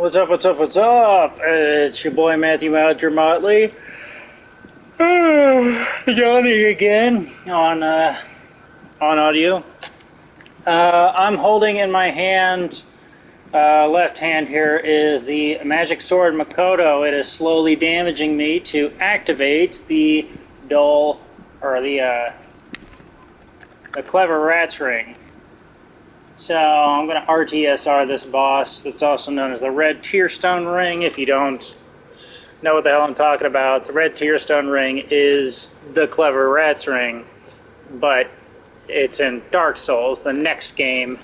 What's up, what's up, what's up? It's your boy Matthew Madger Motley. Johnny again on audio. I'm holding in my hand, left hand here, is the Magic Sword Makoto. It is slowly damaging me to activate the the Clever Rat's Ring. So I'm going to RTSR this boss that's also known as the Red Tearstone Ring. If you don't know what the hell I'm talking about, the Red Tearstone Ring is the Clever Rat's Ring, but it's in Dark Souls, the next game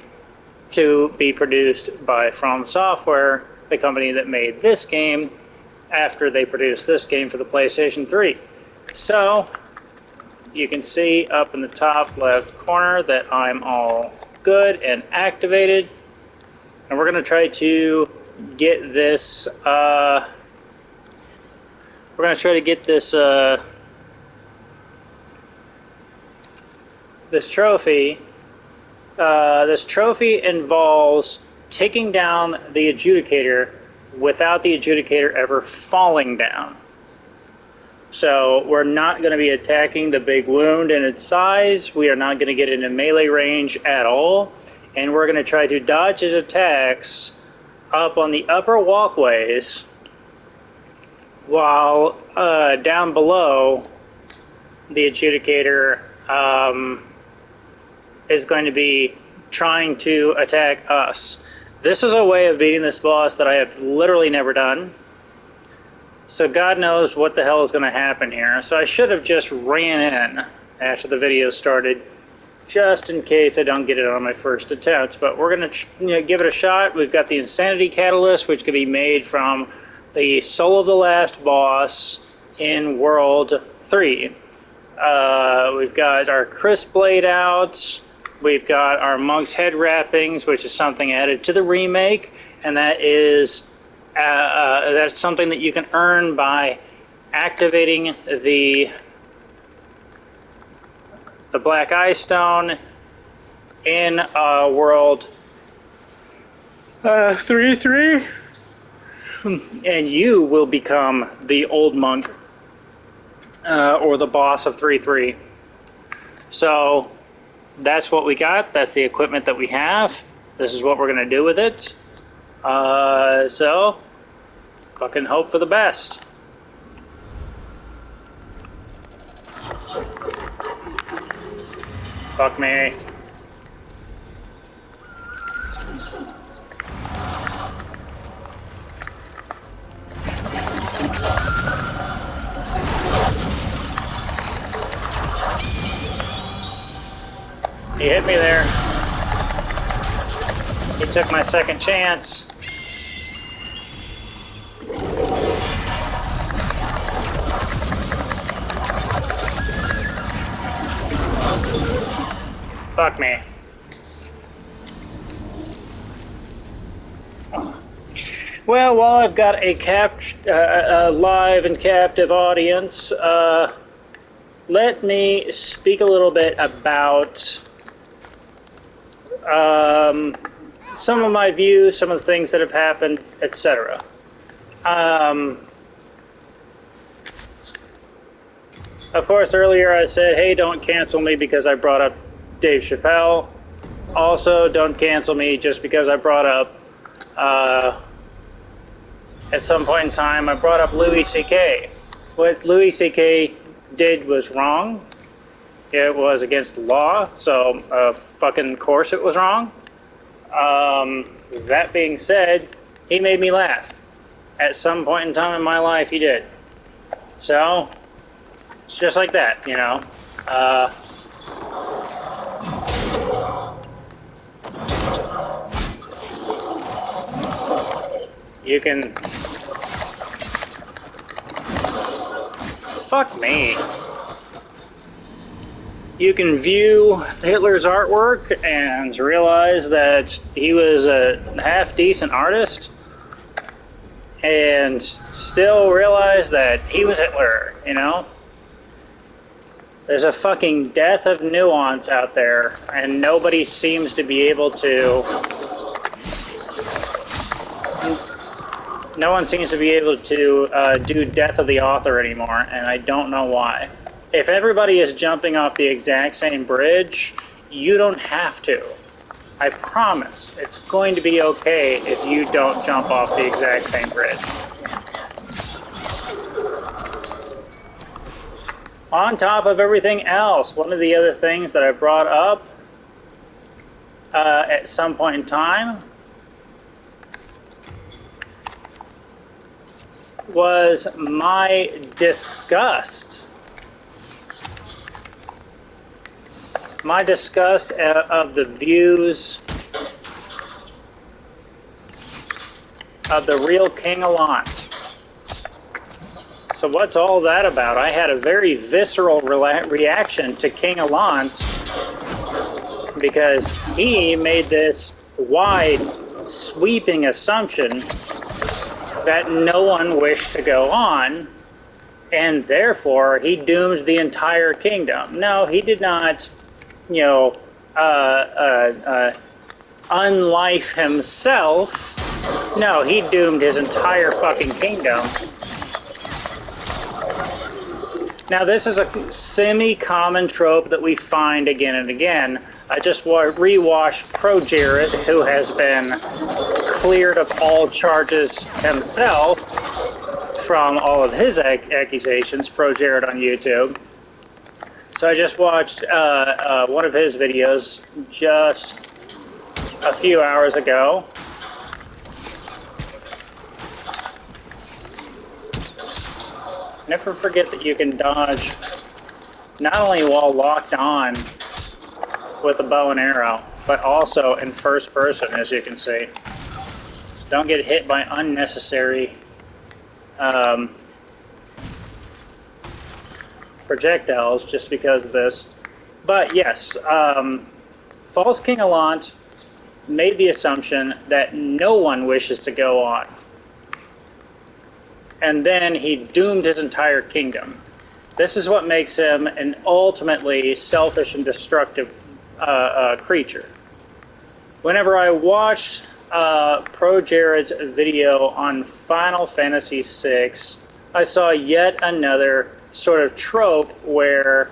to be produced by From Software, the company that made this game after they produced this game for the PlayStation 3. So you can see up in the top left corner that I'm all good and activated, and we're going to try to get this this trophy. This trophy involves taking down the Adjudicator without the Adjudicator ever falling down. So we're not going to be attacking the big wound in its size. We are not going to get into melee range at all. And we're going to try to dodge his attacks up on the upper walkways while down below the Adjudicator is going to be trying to attack us. This is a way of beating this boss that I have literally never done. So God knows what the hell is going to happen here. So I should have just ran in after the video started, just in case I don't get it on my first attempt. But we're going to give it a shot. We've got the Insanity Catalyst, which can be made from the Soul of the Last boss in World 3. We've got our Crisp Blade out. We've got our Monk's Head Wrappings, which is something added to the remake, and that is that's something that you can earn by activating the Black Eye Stone in World 3-3, and you will become the Old Monk or the boss of 3-3. So that's what we got. That's the equipment that we have. This is what we're going to do with it. So fucking hope for the best. Fuck me. He hit me there. He took my second chance. Fuck me. Well, while I've got a live and captive audience, let me speak a little bit about some of my views, some of the things that have happened, etc. Of course, earlier I said, hey, don't cancel me because I brought up Dave Chappelle. Also, don't cancel me just because I brought up, at some point in time, I brought up Louis C.K. What Louis C.K. did was wrong. It was against the law, so fucking course it was wrong. That being said, he made me laugh. At some point in time in my life, he did. So, it's just like that, you know. You can... Fuck me. You can view Hitler's artwork and realize that he was a half-decent artist, and still realize that he was Hitler, you know? There's a fucking death of nuance out there, and nobody seems to be able to No one seems to be able to do Death of the Author anymore, and I don't know why. If everybody is jumping off the exact same bridge, you don't have to. I promise, it's going to be okay if you don't jump off the exact same bridge. On top of everything else, one of the other things that I brought up at some point in time was my disgust. My disgust of the views of the real King Allant. So what's all that about? I had a very visceral reaction to King Allant because he made this wide, sweeping assumption that no one wished to go on, and therefore he doomed the entire kingdom. No, he did not, you know, unlife himself. No, he doomed his entire fucking kingdom. Now, this is a semi-common trope that we find again and again. I just rewatched Pro Jared, who has been cleared of all charges himself from all of his accusations, Pro Jared on YouTube. So I just watched one of his videos just a few hours ago. Never forget that you can dodge not only while locked on with a bow and arrow, but also in first person, as you can see. Don't get hit by unnecessary projectiles just because of this. But yes, False King Allant made the assumption that no one wishes to go on. And then he doomed his entire kingdom. This is what makes him an ultimately selfish and destructive creature. Whenever I watched Pro Jared's video on Final Fantasy VI, I saw yet another sort of trope where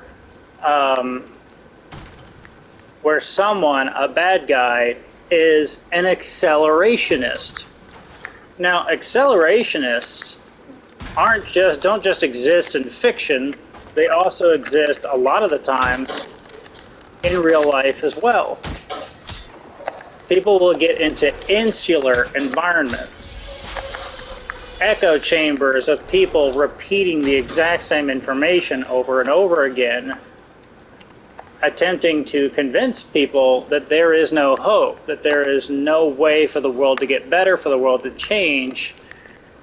someone, a bad guy, is an accelerationist. Now, accelerationists don't just exist in fiction, they also exist a lot of the times in real life as well. People will get into insular environments, echo chambers of people repeating the exact same information over and over again, attempting to convince people that there is no hope, that there is no way for the world to get better, for the world to change,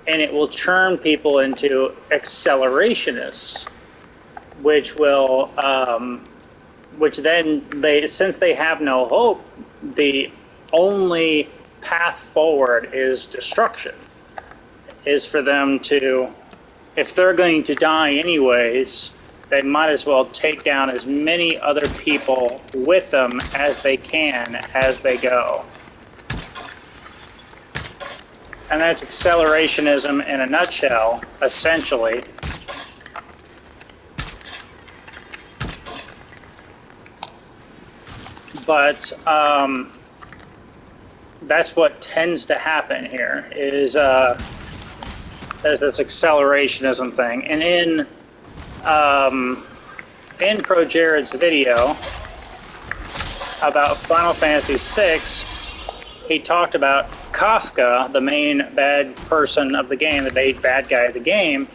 and it will turn people into accelerationists, which will, which then since they have no hope, the only path forward is destruction. Is for them to, if they're going to die anyways, they might as well take down as many other people with them as they can as they go. And that's accelerationism in a nutshell, essentially. But that's what tends to happen here, is there's this accelerationism thing. And in Pro Jared's video about Final Fantasy VI, he talked about Kafka, the main bad person of the game, the main bad guy of the game.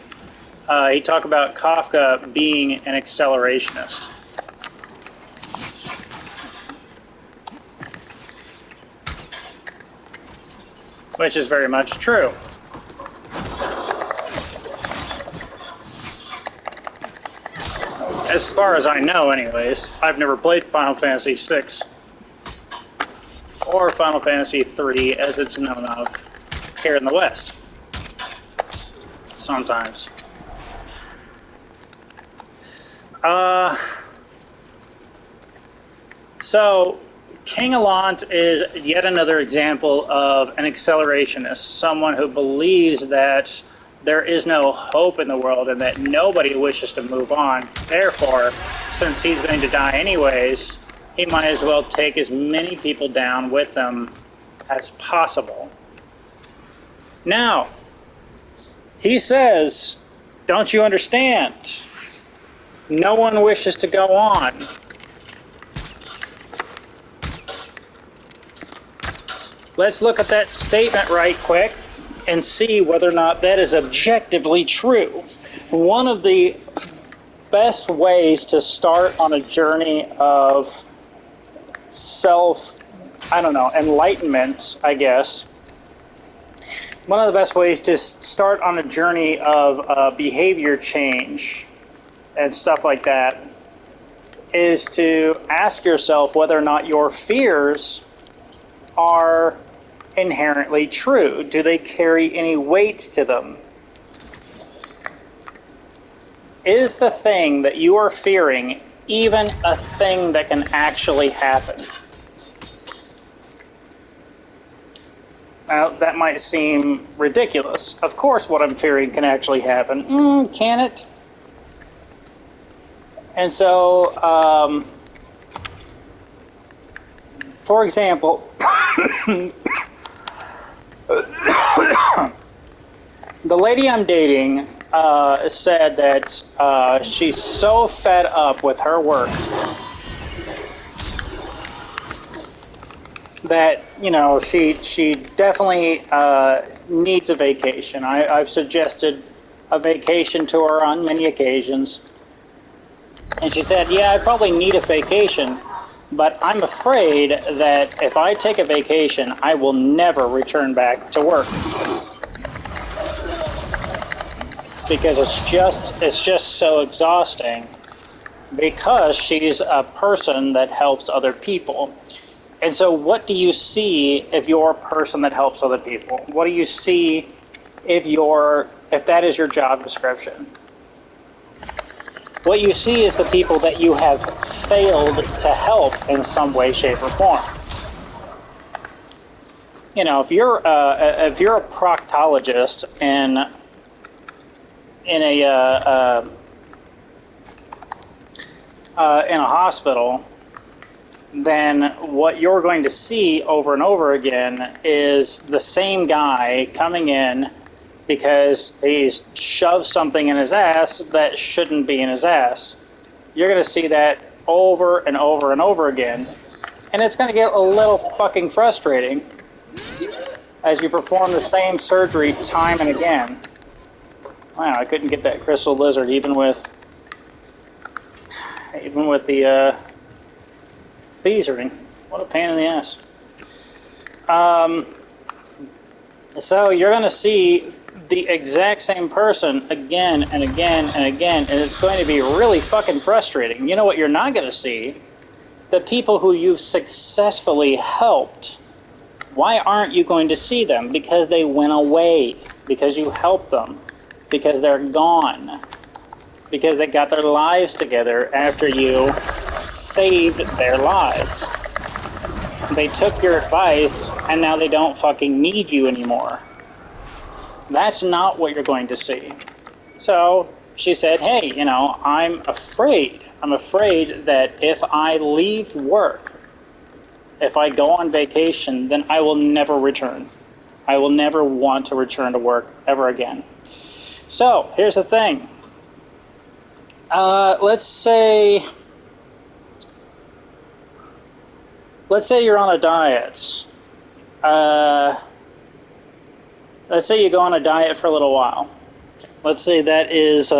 He talked about Kafka being an accelerationist. Which is very much true. As far as I know, anyways. I've never played Final Fantasy VI. Or Final Fantasy III, as it's known of here in the West. Sometimes. So, King Allant is yet another example of an accelerationist, someone who believes that there is no hope in the world and that nobody wishes to move on. Therefore, since he's going to die anyways, he might as well take as many people down with him as possible. Now, he says, don't you understand? No one wishes to go on. Let's look at that statement right quick and see whether or not that is objectively true. One of the best ways to start on a journey of enlightenment, I guess. One of the best ways to start on a journey of behavior change and stuff like that is to ask yourself whether or not your fears are inherently true. Do they carry any weight to them? Is the thing that you are fearing even a thing that can actually happen? Now, that might seem ridiculous. Of course what I'm fearing can actually happen. Can it? And so, for example, the lady I'm dating said that she's so fed up with her work that, you know, she definitely needs a vacation. I've suggested a vacation to her on many occasions. And she said, yeah, I probably need a vacation, but I'm afraid that if I take a vacation, I will never return back to work. Because it's just so exhausting, because she's a person that helps other people. And so what do you see if you're a person that helps other people? What do you see if that is your job description? What you see is the people that you have failed to help in some way, shape, or form. You know, if you're a proctologist in a hospital, then what you're going to see over and over again is the same guy coming in because he's shoved something in his ass that shouldn't be in his ass. You're going to see that over and over and over again, and it's going to get a little fucking frustrating as you perform the same surgery time and again. Wow, I couldn't get that crystal lizard even with the Theezering. What a pain in the ass. So you're going to see the exact same person again and again and again, and it's going to be really fucking frustrating. You know what you're not going to see? The people who you've successfully helped. Why aren't you going to see them? Because they went away. Because you helped them. Because they're gone. Because they got their lives together after you saved their lives. They took your advice, and now they don't fucking need you anymore. That's not what you're going to see. So she said, hey, you know, I'm afraid that if I leave work, if I go on vacation, then I will never return. I will never want to return to work ever again. So here's the thing. Let's say you're on a diet. Let's say you go on a diet for a little while. Let's say that is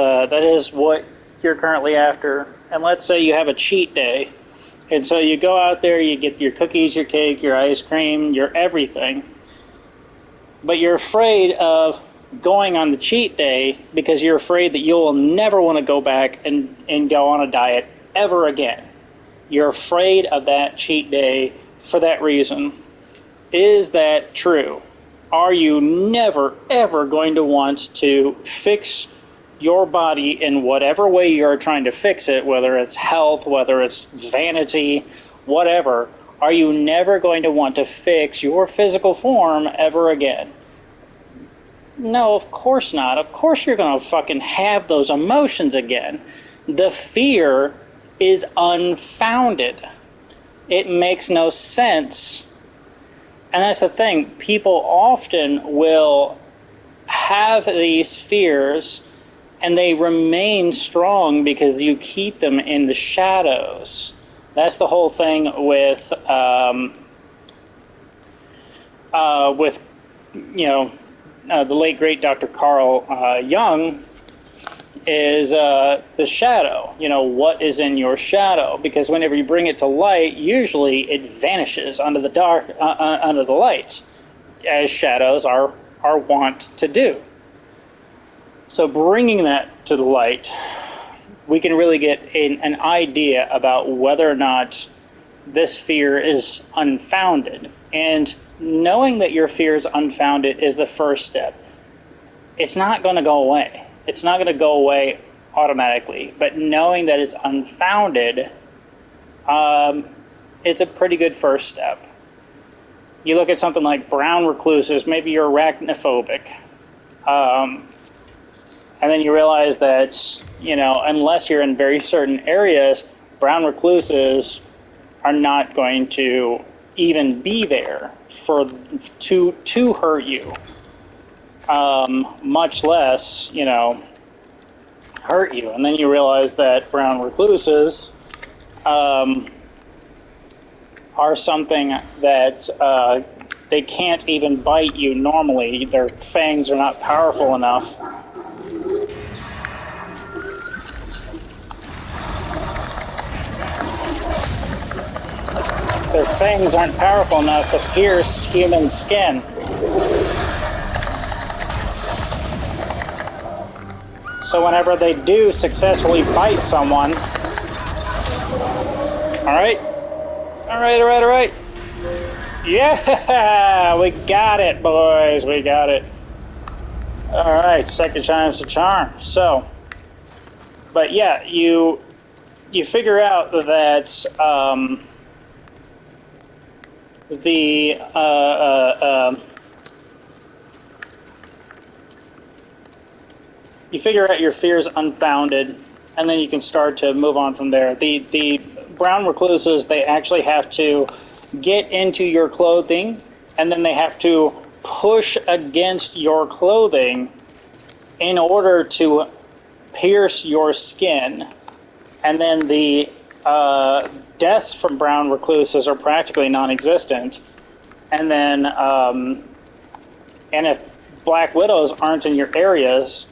what you're currently after. And let's say you have a cheat day. And so you go out there, you get your cookies, your cake, your ice cream, your everything. But you're afraid of going on the cheat day because you're afraid that you'll never want to go back and go on a diet ever again. You're afraid of that cheat day for that reason. Is that true? Are you never, ever going to want to fix your body in whatever way you're trying to fix it, whether it's health, whether it's vanity, whatever? are you never going to want to fix your physical form ever again? No, of course not. Of course you're going to fucking have those emotions again. The fear is unfounded. It makes no sense. And that's the thing. People often will have these fears and they remain strong because you keep them in the shadows. That's the whole thing with the late great Dr. Carl Jung, is the shadow. What is in your shadow? Because whenever you bring it to light, usually it vanishes under the dark, under the lights, as shadows are wont to do. So bringing that to the light, we can really get an idea about whether or not this fear is unfounded. And knowing that your fear is unfounded is the first step. It's not going to go away. It's not going to go away automatically. But knowing that it's unfounded is a pretty good first step. You look at something like brown recluses, maybe you're arachnophobic. And then you realize that, unless you're in very certain areas, brown recluses are not going to even be there to hurt you, much less, hurt you. And then you realize that brown recluses are something that they can't even bite you normally. Their fangs are not powerful enough. Their fangs aren't powerful enough to pierce human skin. So whenever they do successfully bite someone, all right. Yeah, we got it, boys. We got it. All right, second time's the charm. So, but yeah, you figure out that you figure out your fears unfounded, and then you can start to move on from there. The brown recluses, they actually have to get into your clothing, and then they have to push against your clothing in order to pierce your skin. And then the deaths from brown recluses are practically non-existent. And then, and if black widows aren't in your areas,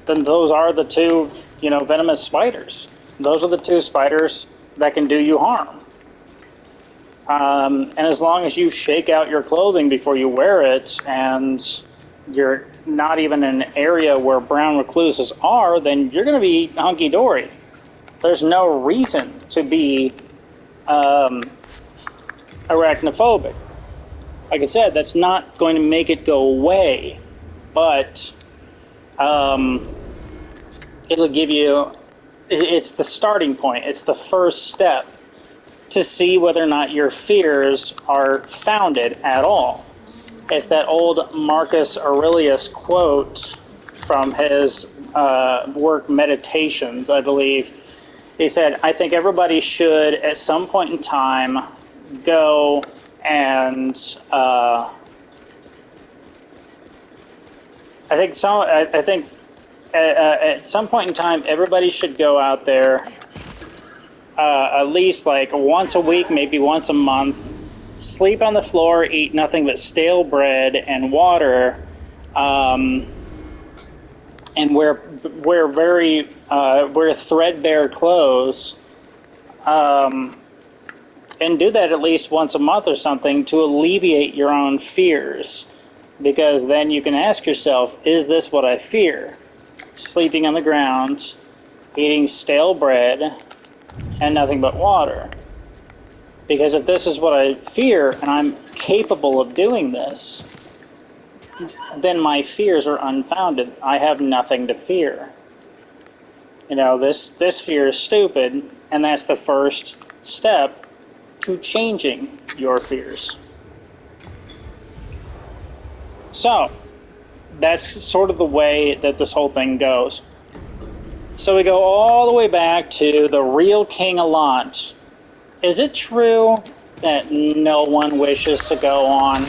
then those are the two, venomous spiders. Those are the two spiders that can do you harm. And as long as you shake out your clothing before you wear it, and you're not even in an area where brown recluses are, then you're going to be hunky-dory. There's no reason to be arachnophobic. Like I said, that's not going to make it go away, but it'll give you, it's the starting point. It's the first step to see whether or not your fears are founded at all. It's that old Marcus Aurelius quote from his work Meditations, I believe. He said, I think everybody should, at some point in time, go and I think at some point in time, everybody should go out there at least like once a week, maybe once a month, sleep on the floor, eat nothing but stale bread and water, and wear threadbare clothes, and do that at least once a month or something to alleviate your own fears. Because then you can ask yourself, is this what I fear? Sleeping on the ground, eating stale bread, and nothing but water. Because if this is what I fear, and I'm capable of doing this, then my fears are unfounded. I have nothing to fear. This fear is stupid, and that's the first step to changing your fears. So, that's sort of the way that this whole thing goes. So we go all the way back to the real King Allant. Is it true that no one wishes to go on?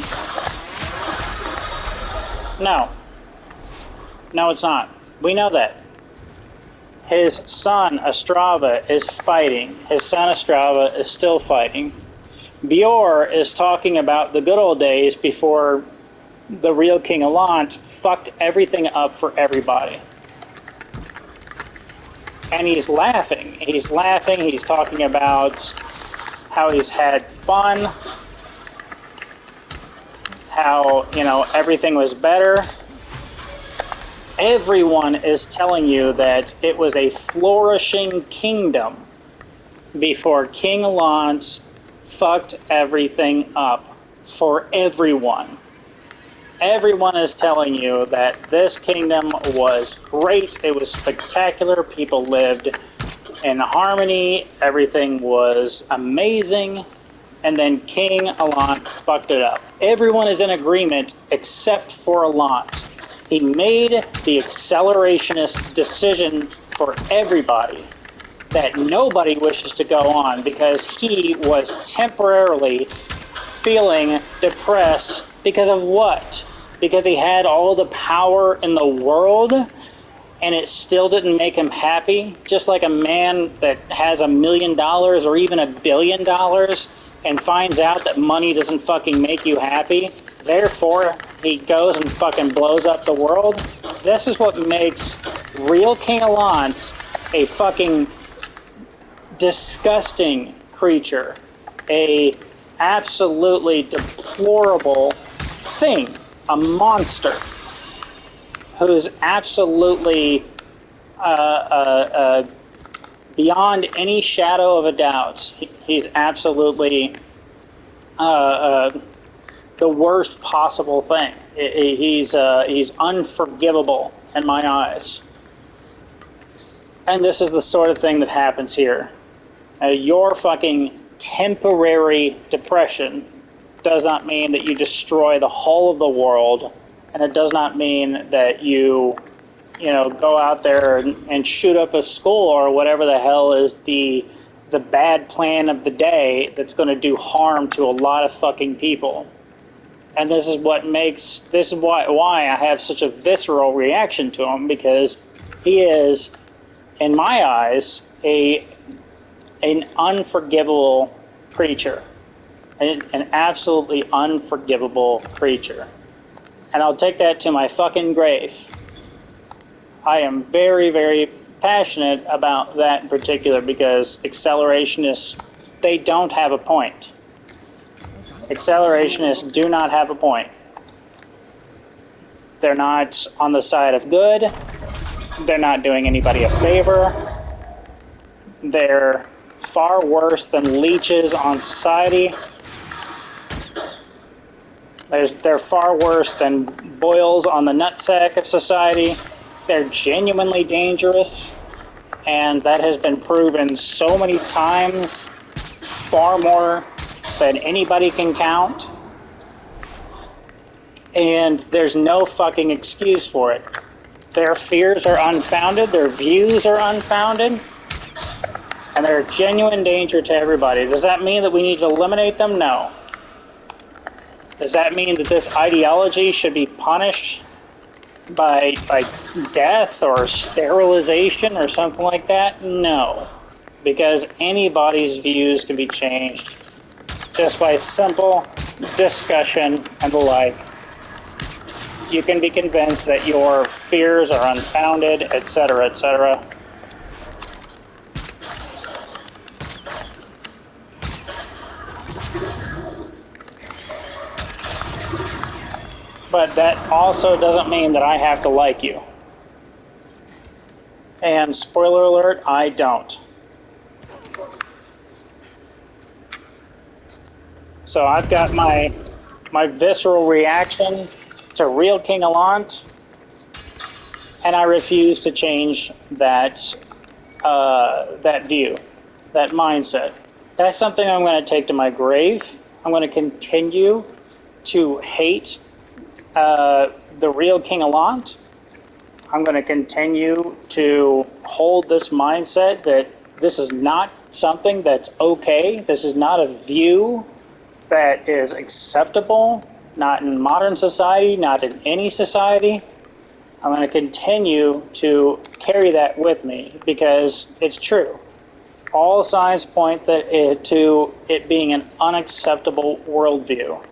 No. No, it's not. We know that. His son, Astrava, is fighting. His son, Astrava, is still fighting. Bjor is talking about the good old days before the real King Allant fucked everything up for everybody. And he's laughing. He's laughing. He's talking about how he's had fun, how, everything was better. Everyone is telling you that it was a flourishing kingdom before King Allant fucked everything up for everyone. Everyone is telling you that this kingdom was great, it was spectacular, people lived in harmony, everything was amazing, and then King Allant fucked it up. Everyone is in agreement except for Allant. He made the accelerationist decision for everybody that nobody wishes to go on because he was temporarily feeling depressed because of what? Because he had all the power in the world and it still didn't make him happy? Just like a man that has $1 million or even $1 billion and finds out that money doesn't fucking make you happy, therefore he goes and fucking blows up the world. This is what makes real King Allant a fucking disgusting creature, a absolutely deplorable thing, a monster who's absolutely beyond any shadow of a doubt. He's absolutely the worst possible thing. He's unforgivable in my eyes. And this is the sort of thing that happens here. Your fucking temporary depression does not mean that you destroy the whole of the world, and it does not mean that you go out there and shoot up a school or whatever the hell is the bad plan of the day that's going to do harm to a lot of fucking people. And this is why I have such a visceral reaction to him, because he is, in my eyes, an unforgivable creature. An absolutely unforgivable creature. And I'll take that to my fucking grave. I am very, very passionate about that in particular because accelerationists, they don't have a point. Accelerationists do not have a point. They're not on the side of good. They're not doing anybody a favor. They're far worse than leeches on society. They're far worse than boils on the nutsack of society. They're genuinely dangerous, and that has been proven so many times, far more than anybody can count. And there's no fucking excuse for it. Their fears are unfounded, their views are unfounded, and they're a genuine danger to everybody. Does that mean that we need to eliminate them? No. Does that mean that this ideology should be punished by death or sterilization or something like that? No. Because anybody's views can be changed just by simple discussion and the like. You can be convinced that your fears are unfounded, etc., etc. But that also doesn't mean that I have to like you. And spoiler alert, I don't. So I've got my visceral reaction to real King Allant, and I refuse to change that view, that mindset. That's something I'm going to take to my grave. I'm going to continue to hate the real King Allant. I'm going to continue to hold this mindset that this is not something that's okay. This is not a view that is acceptable, not in modern society, not in any society. I'm going to continue to carry that with me because it's true. All signs point to it being an unacceptable worldview.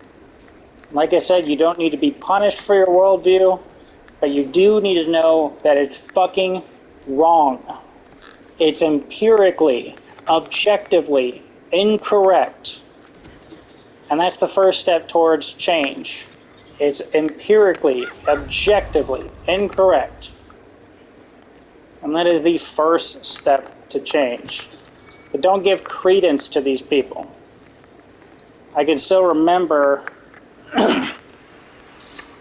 Like I said, you don't need to be punished for your worldview, but you do need to know that it's fucking wrong. It's empirically, objectively incorrect. And that's the first step towards change. It's empirically, objectively incorrect. And that is the first step to change. But don't give credence to these people. I can still remember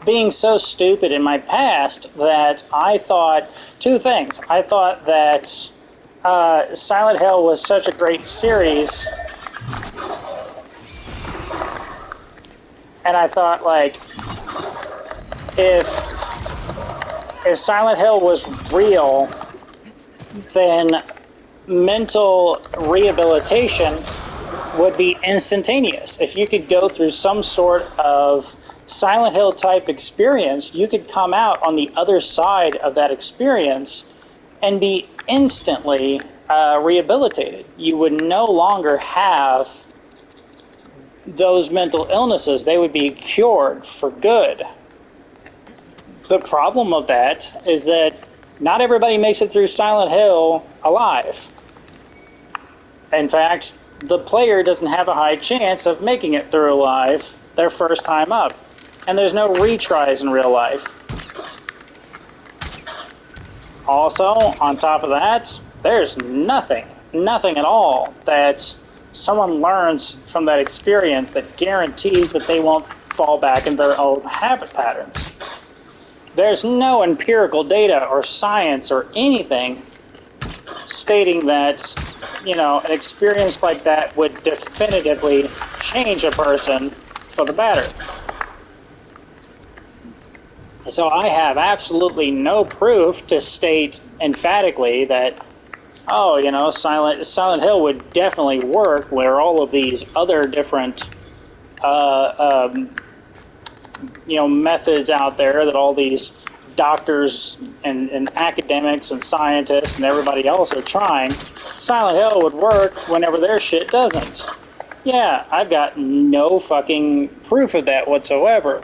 being so stupid in my past that I thought two things. I thought that Silent Hill was such a great series, and I thought, like, if Silent Hill was real, then mental rehabilitation would be instantaneous. If you could go through some sort of Silent Hill type experience, you could come out on the other side of that experience and be instantly rehabilitated. You would no longer have those mental illnesses. They would be cured for good. The problem of that is that not everybody makes it through Silent Hill alive. In fact, the player doesn't have a high chance of making it through alive their first time up. And there's no retries in real life. Also, on top of that, there's nothing at all that someone learns from that experience that guarantees that they won't fall back in their old habit patterns. There's no empirical data or science or anything stating that, you know, an experience like that would definitively change a person for the better. So I have absolutely no proof to state emphatically that, oh, you know, Silent Hill would definitely work where all of these other different, you know, methods out there that all these doctors and academics and scientists and everybody else are trying, Silent Hill would work whenever their shit doesn't. Yeah, I've got no fucking proof of that whatsoever.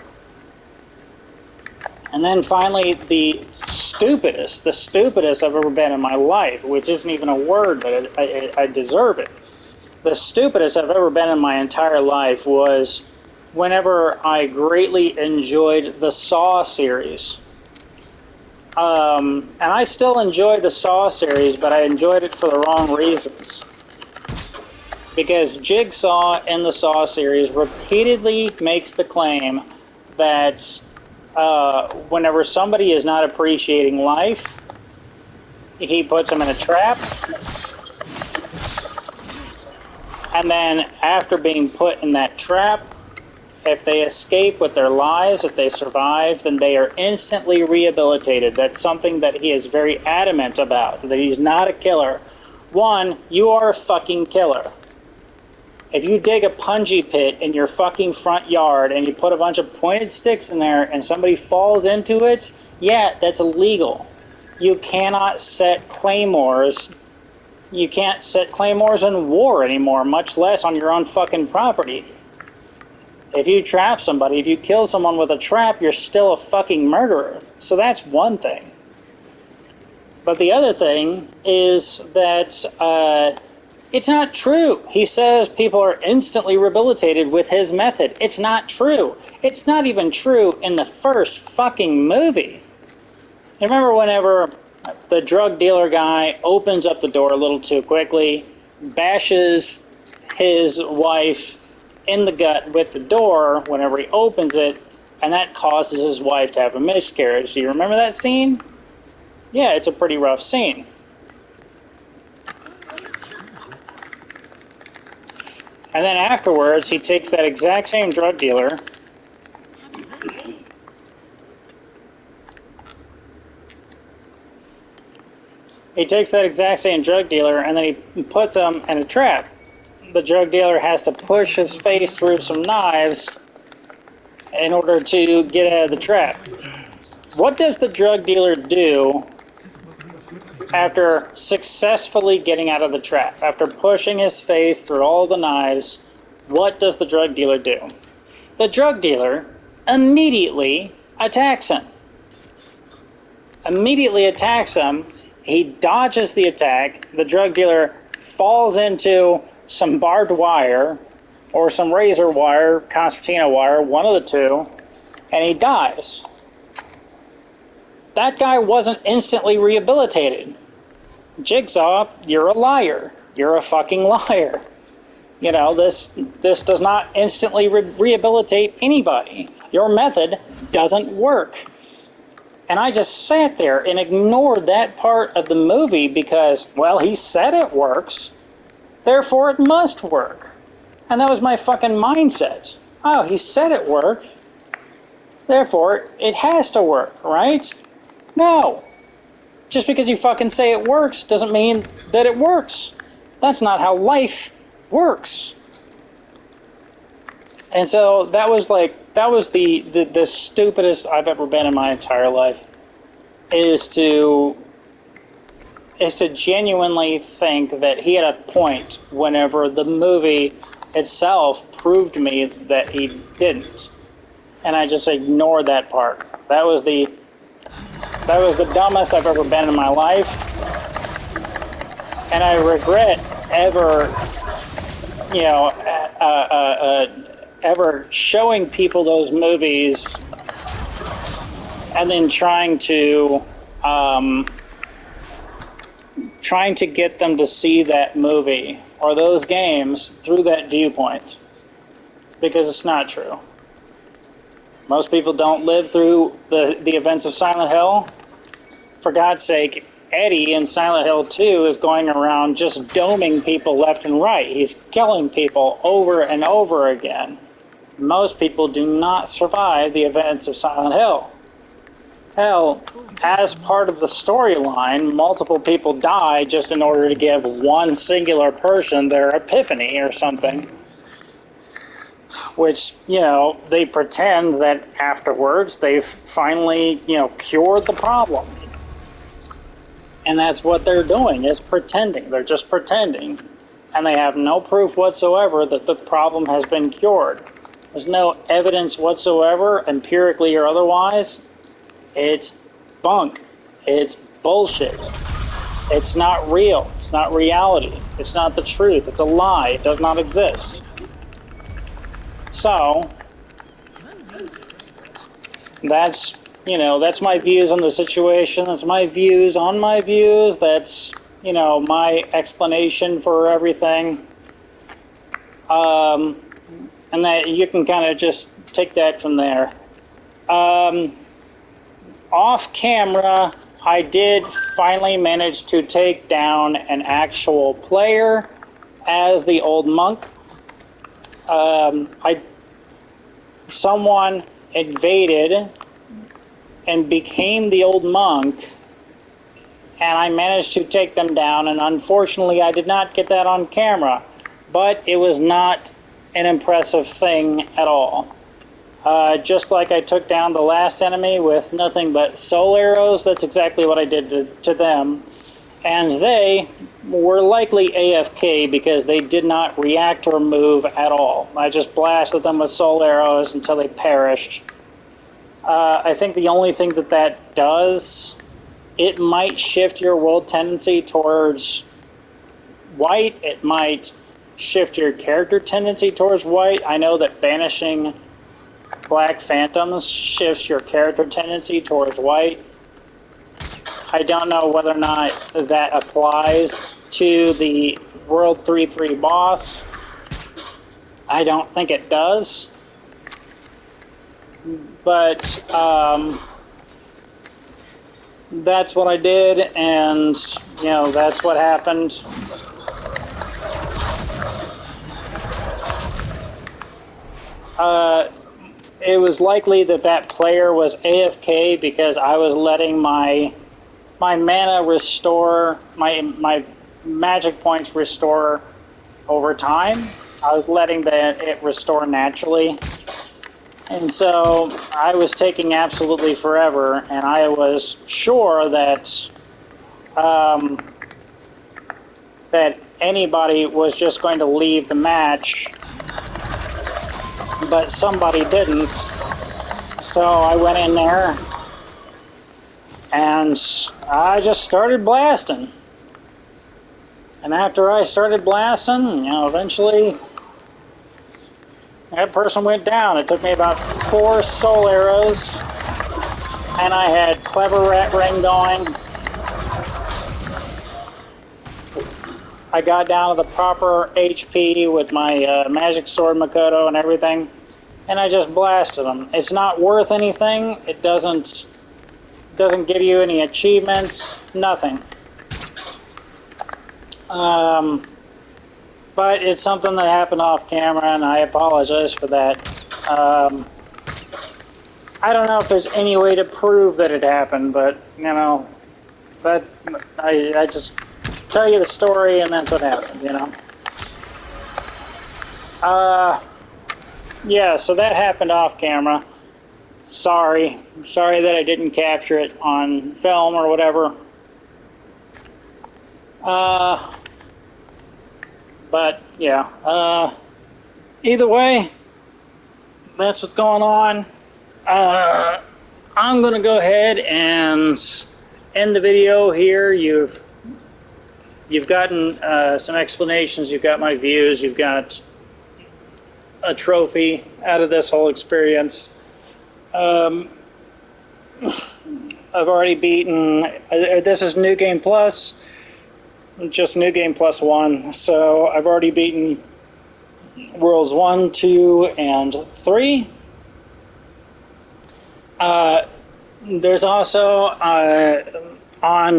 And then finally, the stupidest I've ever been in my life, which isn't even a word, but I deserve it. The stupidest I've ever been in my entire life was whenever I greatly enjoyed the Saw series. And I still enjoy the Saw series, but I enjoyed it for the wrong reasons. Because Jigsaw in the Saw series repeatedly makes the claim that whenever somebody is not appreciating life, he puts them in a trap. And then after being put in that trap, if they escape with their lives, if they survive, then they are instantly rehabilitated. That's something that he is very adamant about, that he's not a killer. One, you are a fucking killer. If you dig a punji pit in your fucking front yard and you put a bunch of pointed sticks in there and somebody falls into it, yeah, that's illegal. You cannot set claymores. You can't set claymores in war anymore, much less on your own fucking property. If you trap somebody, if you kill someone with a trap, you're still a fucking murderer. So that's one thing. But the other thing is that it's not true. He says people are instantly rehabilitated with his method. It's not true. It's not even true in the first fucking movie. You remember whenever the drug dealer guy opens up the door a little too quickly, bashes his wife in the gut with the door whenever he opens it, and that causes his wife to have a miscarriage. Do you remember that scene? Yeah, it's a pretty rough scene. And then afterwards, he takes that exact same drug dealer. He takes that exact same drug dealer and then he puts him in a trap. The drug dealer has to push his face through some knives in order to get out of the trap. What does the drug dealer do after successfully getting out of the trap? After pushing his face through all the knives, what does the drug dealer do? The drug dealer immediately attacks him. He dodges the attack. The drug dealer falls into some barbed wire or some razor wire, concertina wire, one of the two, and he dies. That guy wasn't instantly rehabilitated. Jigsaw, you're a liar. You're a fucking liar. You know, this does not instantly rehabilitate anybody. Your method doesn't work. And I just sat there and ignored that part of the movie because, well, he said it works. Therefore, it must work. And that was my fucking mindset. Oh, he said it worked. Therefore, it has to work, right? No. Just because you fucking say it works doesn't mean that it works. That's not how life works. And so that was the stupidest I've ever been in my entire life. Is to genuinely think that he had a point whenever the movie itself proved to me that he didn't. And I just ignored that part. That was the dumbest I've ever been in my life. And I regret ever showing people those movies and then trying to get them to see that movie or those games through that viewpoint, because it's not true. Most people don't live through the events of Silent Hill. For God's sake, Eddie in Silent Hill 2 is going around just doming people left and right. He's killing people over and over again. Most people do not survive the events of Silent Hill. Hell, as part of the storyline, multiple people die just in order to give one singular person their epiphany or something. Which, they pretend that afterwards they've finally, cured the problem. And that's what they're doing, is pretending. They're just pretending. And they have no proof whatsoever that the problem has been cured. There's no evidence whatsoever, empirically or otherwise. It's bunk. It's bullshit. It's not real. It's not reality. It's not the truth. It's a lie. It does not exist. So, that's my views on the situation. That's my views on my views. That's, my explanation for everything. And that you can kind of just take that from there. Off camera, I did finally manage to take down an actual player as the old monk. Someone invaded and became the old monk, and I managed to take them down, and unfortunately I did not get that on camera, but it was not an impressive thing at all. Just like I took down the last enemy with nothing but soul arrows, that's exactly what I did to them. And they were likely AFK because they did not react or move at all. I just blasted them with soul arrows until they perished. I think the only thing that does, it might shift your world tendency towards white. It might shift your character tendency towards white. I know that banishing Black Phantoms shifts your character tendency towards white. I don't know whether or not that applies to the World 3-3 boss. I don't think it does. But that's what I did, and that's what happened. it was likely that that player was AFK because I was letting my mana restore, my magic points restore over time. I was letting it restore naturally. And so I was taking absolutely forever, and I was sure that that anybody was just going to leave the match, but somebody didn't. So I went in there and I just started blasting. And after I started blasting, you know, eventually that person went down. It took me about 4 soul arrows, and I had clever rat ring going. I got down to the proper HP with my magic sword Makoto and everything, and I just blasted them. It's not worth anything. It doesn't give you any achievements. Nothing. But it's something that happened off camera, and I apologize for that. I don't know if there's any way to prove that it happened, but, you know, but I just tell you the story, and that's what happened, you know. Yeah, so that happened off camera. Sorry that I didn't capture it on film or whatever. But yeah, either way, that's what's going on. I'm gonna go ahead and end the video here. You've gotten some explanations. You've got my views. You've got a trophy out of this whole experience. I've already beaten. This is New Game Plus. Just New Game Plus 1. So I've already beaten Worlds 1, 2, and 3. There's also on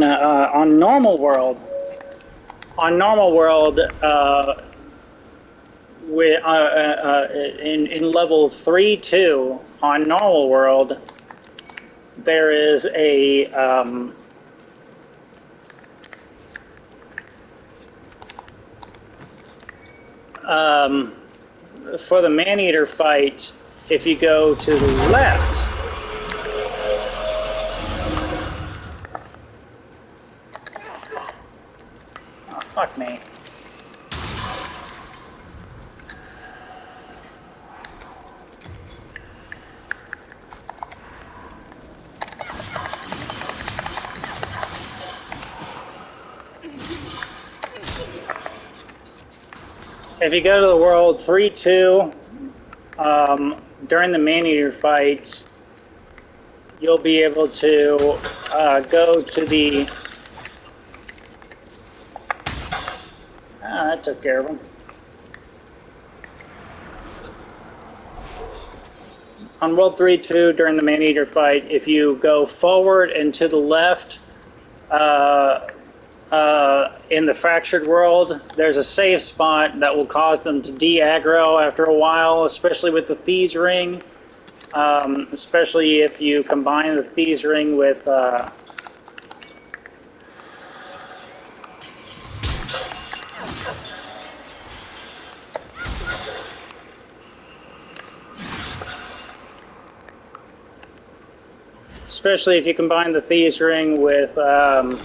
Normal World. On Normal World, in level 3-2 on Normal World, there is a for the man-eater fight, if you go to the left, oh, fuck me. If you go to the world 3-2, during the man-eater fight, you'll be able to go to the... that took care of him. On World 3-2, during the man-eater fight, if you go forward and to the left, in the fractured world, there's a safe spot that will cause them to de-aggro after a while, especially with the Thieves Ring. Especially if you combine the Thieves Ring with especially if you combine the Thieves Ring with the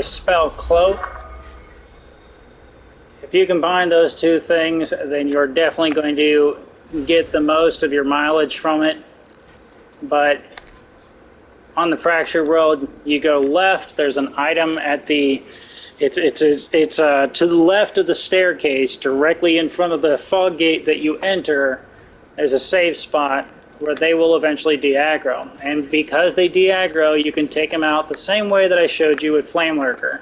spell Cloak. If you combine those two things, then you're definitely going to get the most of your mileage from it. But on the Fractured World, you go left. There's an item at the to the left of the staircase, directly in front of the fog gate that you enter. There's a save spot where they will eventually de-aggro. And because they de-aggro, you can take them out the same way that I showed you with Flame Lurker.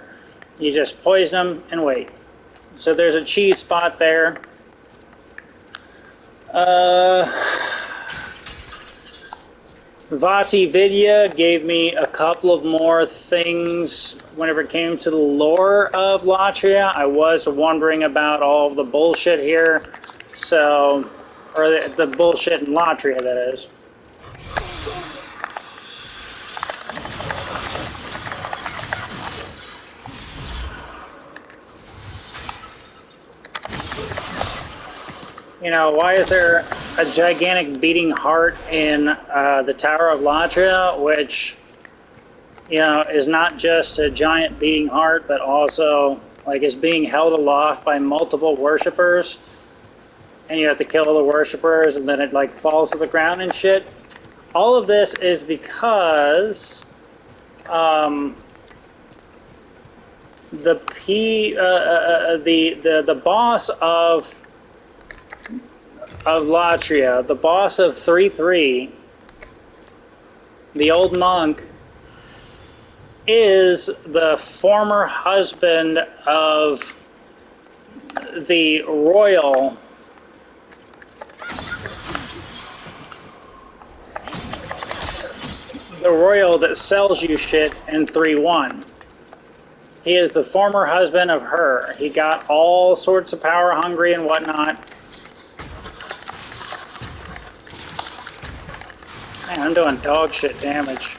You just poison them and wait. So there's a cheese spot there. Vati Vidya gave me a couple of more things whenever it came to the lore of Latria. I was wondering about all of the bullshit here, so, or the bullshit in Latria, that is. You know, why is there a gigantic beating heart in the Tower of Latria, which, you know, is not just a giant beating heart, but also, like, is being held aloft by multiple worshippers, and you have to kill the worshippers, and then it, like, falls to the ground and shit? All of this is because the boss of Latria, the boss of 3-3, the old monk, is the former husband of the royal that sells you shit in 3-1. He is the former husband of her. He got all sorts of power hungry and whatnot. Man, I'm doing dog shit damage.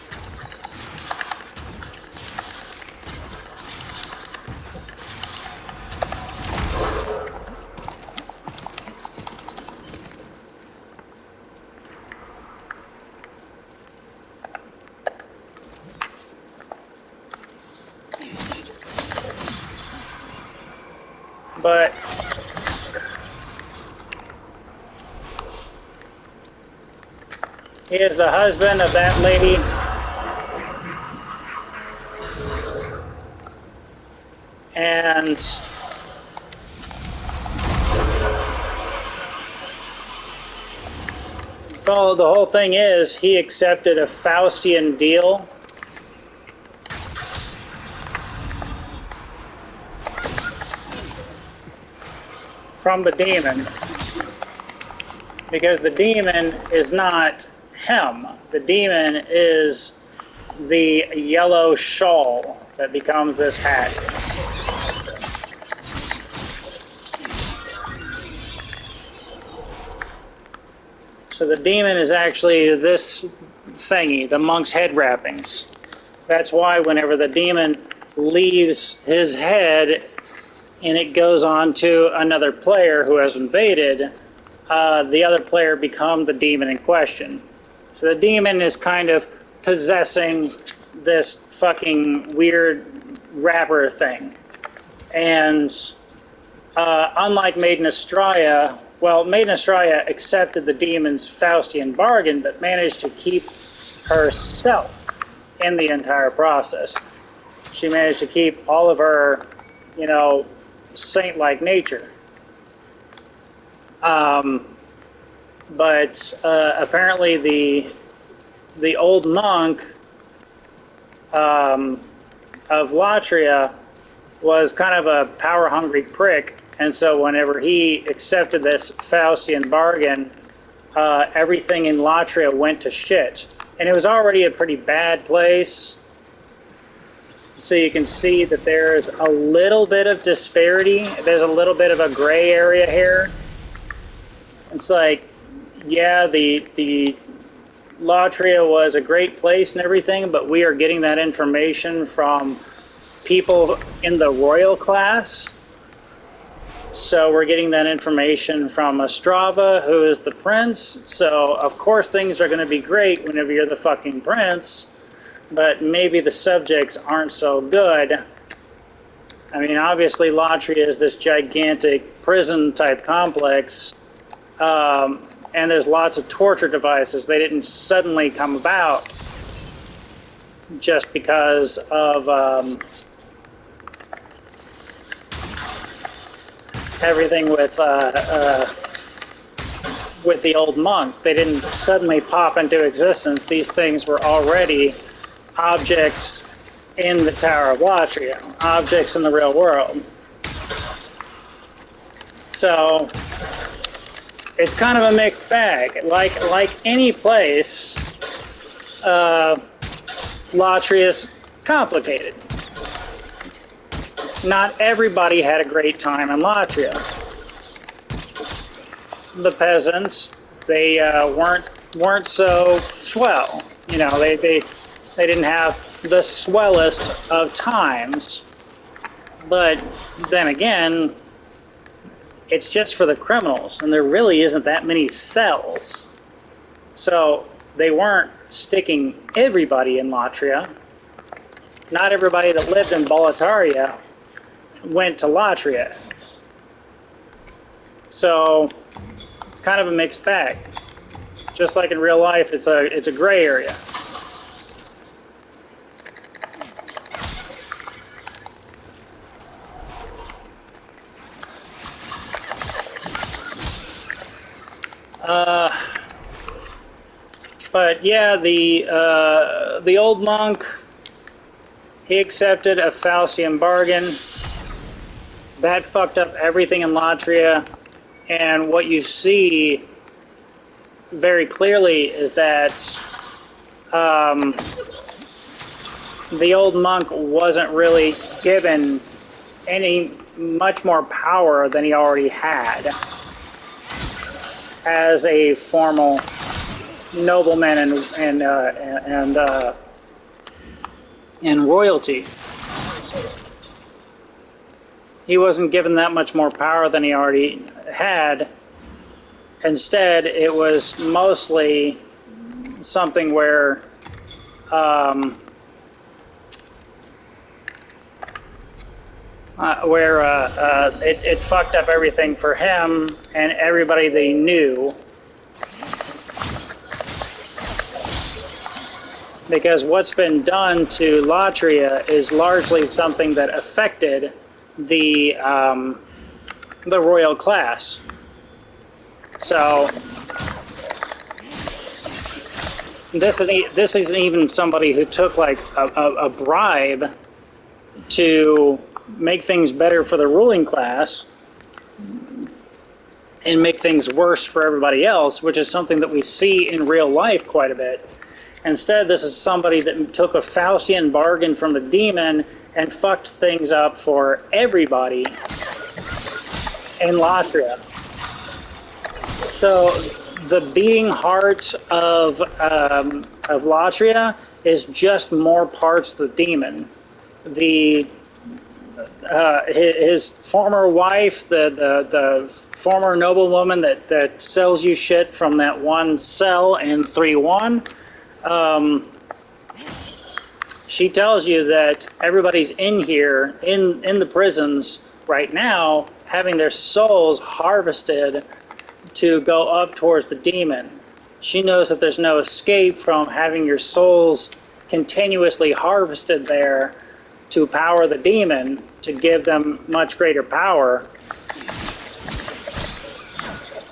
But he is the husband of that lady. And so the whole thing is he accepted a Faustian deal from the demon, because the demon is not him. The demon is the yellow shawl that becomes this hat. So the demon is actually this thingy, the monk's head wrappings. That's why whenever the demon leaves his head and it goes on to another player who has invaded, the other player becomes the demon in question. So the demon is kind of possessing this fucking weird wrapper thing. And unlike Maiden Estrella, well, Maiden Estrella accepted the demon's Faustian bargain, but managed to keep herself in the entire process. She managed to keep all of her, you know, saint-like nature. But apparently the old monk of Latria was kind of a power-hungry prick, and so whenever he accepted this Faustian bargain, everything in Latria went to shit. And it was already a pretty bad place. So you can see that there's a little bit of disparity. There's a little bit of a gray area here. It's like, yeah, the Latria was a great place and everything, but we are getting that information from people in the royal class. So we're getting that information from Ostrava, who is the prince. So of course things are going to be great whenever you're the fucking prince. But maybe the subjects aren't so good. I mean, obviously Latria is this gigantic prison-type complex, and there's lots of torture devices. They didn't suddenly come about just because of everything with the old monk. They didn't suddenly pop into existence. These things were already objects in the Tower of Latria, objects in the real world. So it's kind of a mixed bag. Like any place, Latria is complicated. Not everybody had a great time in Latria. The peasants, they weren't so swell. You know, they didn't have the swellest of times. But then again, it's just for the criminals, and there really isn't that many cells. So they weren't sticking everybody in Latria. Not everybody that lived in Boletaria went to Latria. So it's kind of a mixed bag. Just like in real life, it's a gray area. But yeah, the old monk, he accepted a Faustian bargain. That fucked up everything in Latria, and what you see very clearly is that the old monk wasn't really given any much more power than he already had as a formal nobleman and royalty. He wasn't given that much more power than he already had. Instead, it was mostly something where it fucked up everything for him and everybody they knew. Because what's been done to Latria is largely something that affected the royal class. So this isn't even somebody who took like a bribe to make things better for the ruling class and make things worse for everybody else, which is something that we see in real life quite a bit. Instead, this is somebody that took a Faustian bargain from the demon and fucked things up for everybody in Latria. So the beating heart of Latria is just more parts of the demon. His former wife, the former noblewoman that sells you shit from that one cell in 3-1, she tells you that everybody's in here, in the prisons right now, having their souls harvested to go up towards the demon. She knows that there's no escape from having your souls continuously harvested there to power the demon, to give them much greater power.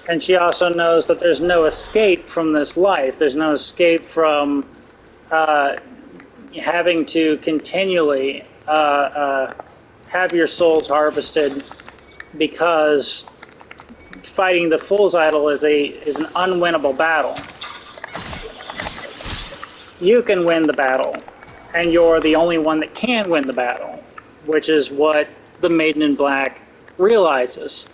And she also knows that there's no escape from this life. There's no escape from having to continually have your souls harvested, because fighting the Fool's Idol is an unwinnable battle. You can win the battle, and you're the only one that can win the battle, which is what the Maiden in Black realizes.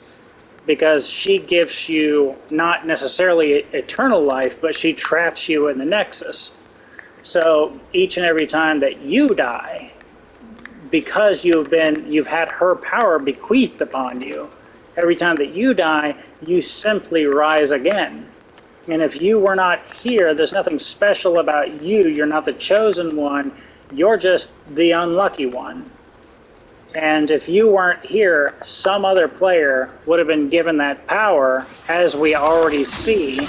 Because she gives you not necessarily eternal life, but she traps you in the Nexus. So each and every time that you die, because you've had her power bequeathed upon you, every time that you die, you simply rise again. And if you were not here, there's nothing special about you. You're not the chosen one. You're just the unlucky one. And if you weren't here, some other player would have been given that power, as we already see,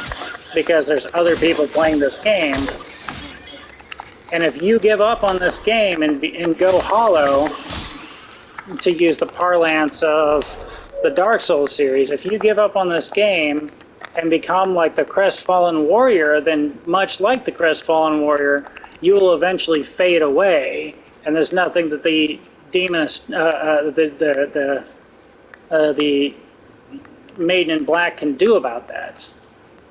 because there's other people playing this game. And if you give up on this game and go hollow, to use the parlance of the Dark Souls series, if you give up on this game and become like the crestfallen warrior, then much like the crestfallen warrior, you will eventually fade away. And there's nothing that the demonist, the Maiden in Black can do about that.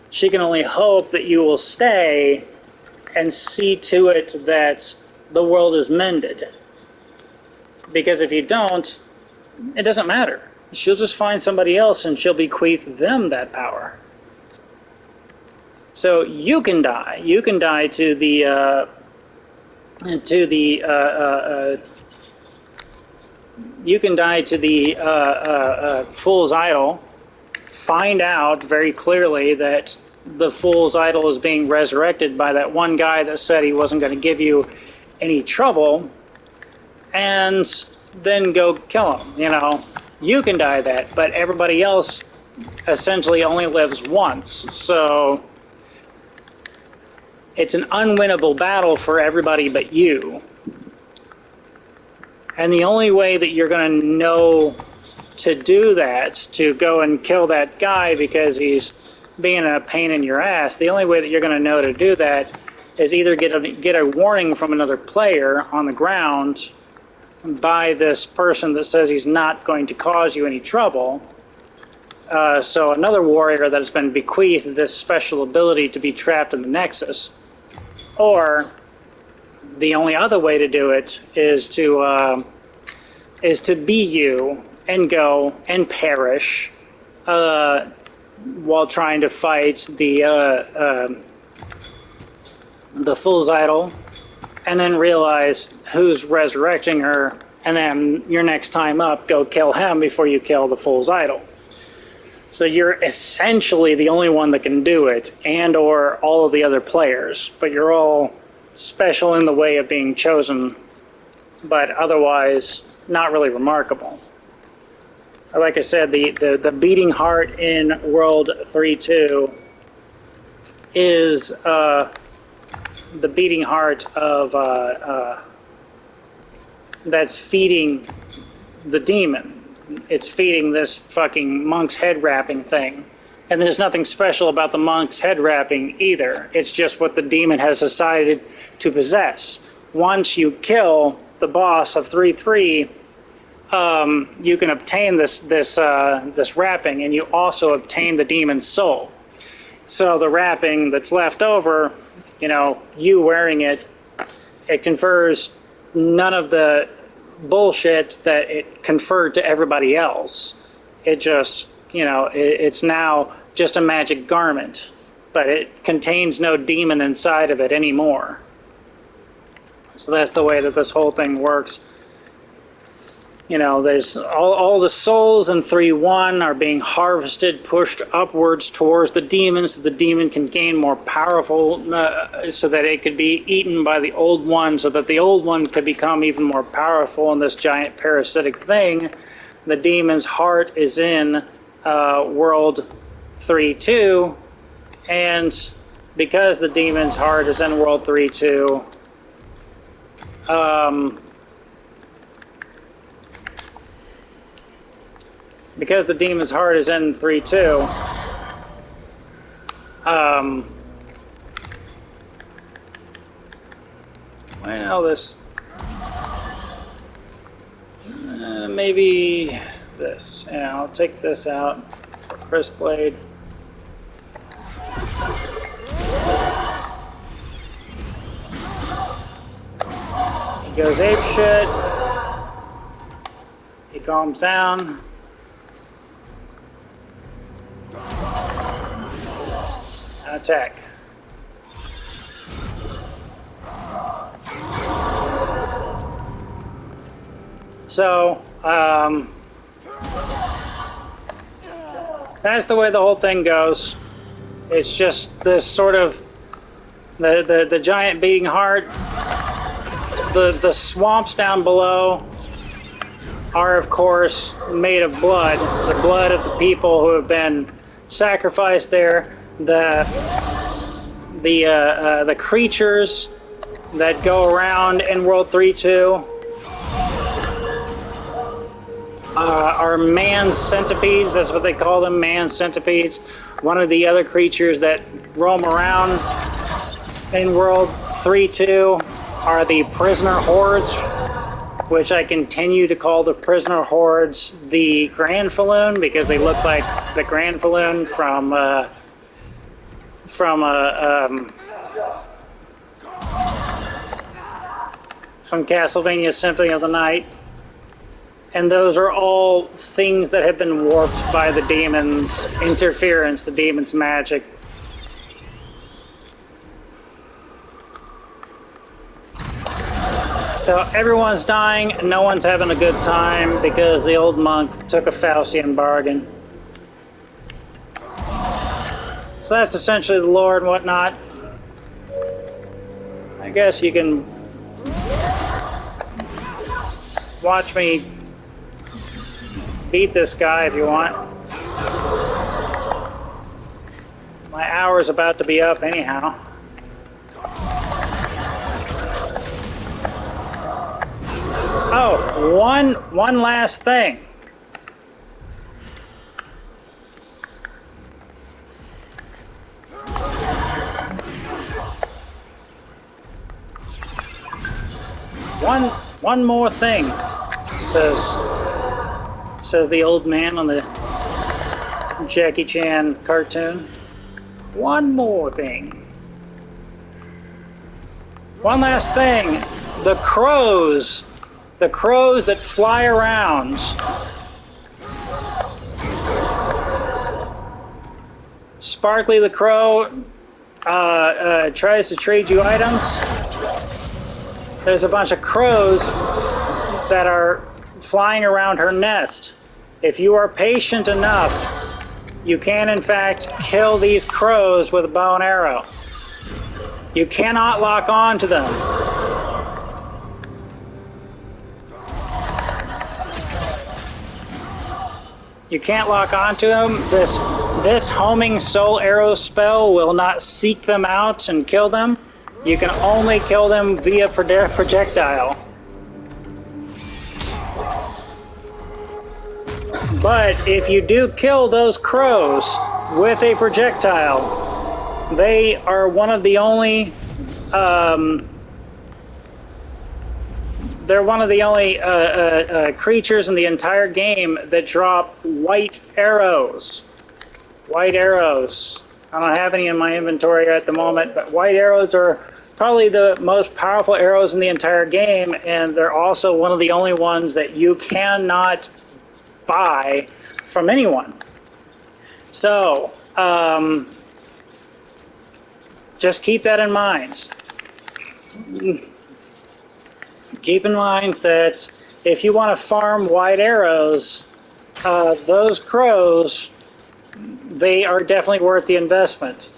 She can only hope that you will stay and see to it that the world is mended. Because if you don't, it doesn't matter. She'll just find somebody else and she'll bequeath them that power. So you can die. You can die to the you can die to the fool's idol. Find out very clearly that the fool's idol is being resurrected by that one guy that said he wasn't going to give you any trouble, and then go kill him. You know, you can die that, but everybody else essentially only lives once. So it's an unwinnable battle for everybody but you. And the only way that you're going to know to do that, to go and kill that guy because he's being a pain in your ass, the only way that you're going to know to do that is either get a warning from another player on the ground by this person that says he's not going to cause you any trouble. So another warrior that has been bequeathed this special ability to be trapped in the Nexus. Or the only other way to do it is to be you and go and perish while trying to fight the fool's idol, and then realize who's resurrecting her, and then your next time up, go kill him before you kill the fool's idol. So you're essentially the only one that can do it, and or all of the other players, but you're all special in the way of being chosen, but otherwise not really remarkable. Like I said, the beating heart in World 3.2 is the beating heart of that's feeding the demon. It's feeding this fucking monk's head wrapping thing. And there's nothing special about the monk's head wrapping either. It's just what the demon has decided to possess. Once you kill the boss of 3.3, you can obtain this wrapping, and you also obtain the demon's soul. So the wrapping that's left over, you know, you wearing it, it confers none of the bullshit that it conferred to everybody else. It just, you know, it's now just a magic garment, but it contains no demon inside of it anymore. So that's the way that this whole thing works. You know, there's all the souls in 3.1 are being harvested, pushed upwards towards the demon, so the demon can gain more powerful, so that it could be eaten by the old one, so that the old one could become even more powerful in this giant parasitic thing. The demon's heart is in World 3.2, and because the demon's heart is in World 3.2, because the demon's heart is in 3.2, well, this, maybe this. Yeah, I'll take this out for Crisp Blade. He goes apeshit. He calms down. Attack. So, that's the way the whole thing goes. It's just this sort of the giant beating heart. The swamps down below are, of course, made of blood. The blood of the people who have been sacrificed there. The creatures that go around in World 3.2 are man centipedes. That's what they call them, man centipedes. One of the other creatures that roam around in World 3.2 are the prisoner hordes, which I continue to call the prisoner hordes the Granfaloon, because they look like the Granfaloon from from Castlevania Symphony of the Night. And those are all things that have been warped by the demon's interference, the demon's magic. So everyone's dying, and no one's having a good time because the old monk took a Faustian bargain. So that's essentially the lore and whatnot. I guess you can watch me beat this guy if you want. My hour's about to be up anyhow. Oh, one last thing. One more thing, says the old man on the Jackie Chan cartoon. One more thing. One last thing. The crows that fly around. Sparkly the crow tries to trade you items. There's a bunch of crows that are flying around her nest. If you are patient enough, you can in fact kill these crows with a bow and arrow. You cannot lock on to them. You can't lock onto them. This homing soul arrow spell will not seek them out and kill them. You can only kill them via projectile. But if you do kill those crows with a projectile, they are one of the only creatures in the entire game that drop white arrows. White arrows. I don't have any in my inventory at the moment, but white arrows are probably the most powerful arrows in the entire game, and they're also one of the only ones that you cannot buy from anyone. So, just keep that in mind. Keep in mind that if you want to farm white arrows, those crows, they are definitely worth the investment.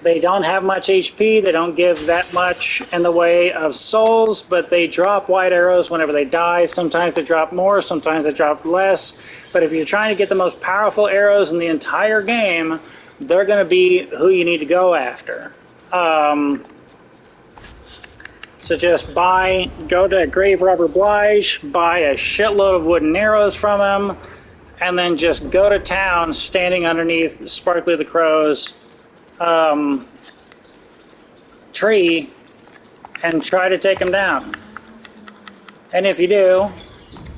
They don't have much HP, they don't give that much in the way of souls, but they drop white arrows whenever they die. Sometimes they drop more, sometimes they drop less. But if you're trying to get the most powerful arrows in the entire game, they're going to be who you need to go after. So just go to Grave Robber Blige, buy a shitload of wooden arrows from him, and then just go to town standing underneath Sparkly the Crow's tree and try to take him down. And if you do,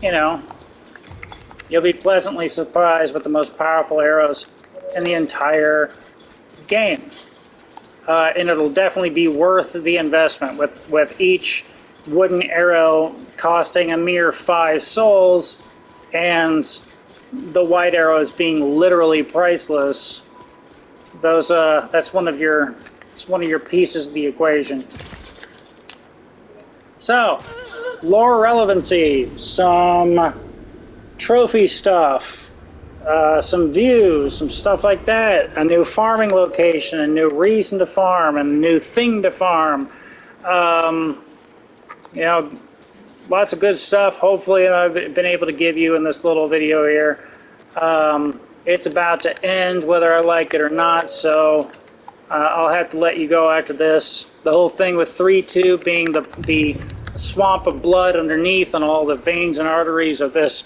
you know, you'll be pleasantly surprised with the most powerful arrows in the entire game. And it'll definitely be worth the investment, with each wooden arrow costing a mere 5 souls, and the white arrows being literally priceless. That's one of your pieces of the equation. So, lore relevancy, some trophy stuff, some views, some stuff like that, a new farming location, a new reason to farm, and a new thing to farm. You know, lots of good stuff. Hopefully I've been able to give you in this little video here. It's about to end whether I like it or not, so I'll have to let you go after this. The whole thing with 3-2 being the swamp of blood underneath and all the veins and arteries of this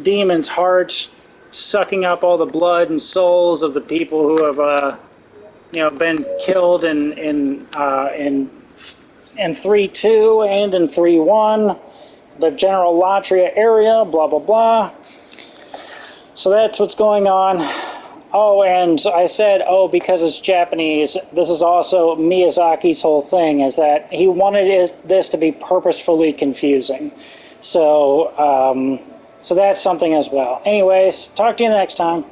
demon's heart, sucking up all the blood and souls of the people who have been killed in 3-2 and in 3-1, the General Latria area, blah blah blah. So that's what's going on. Oh, and I said, oh, because it's Japanese, this is also Miyazaki's whole thing, is that he wanted this to be purposefully confusing. So, so that's something as well. Anyways, talk to you next time.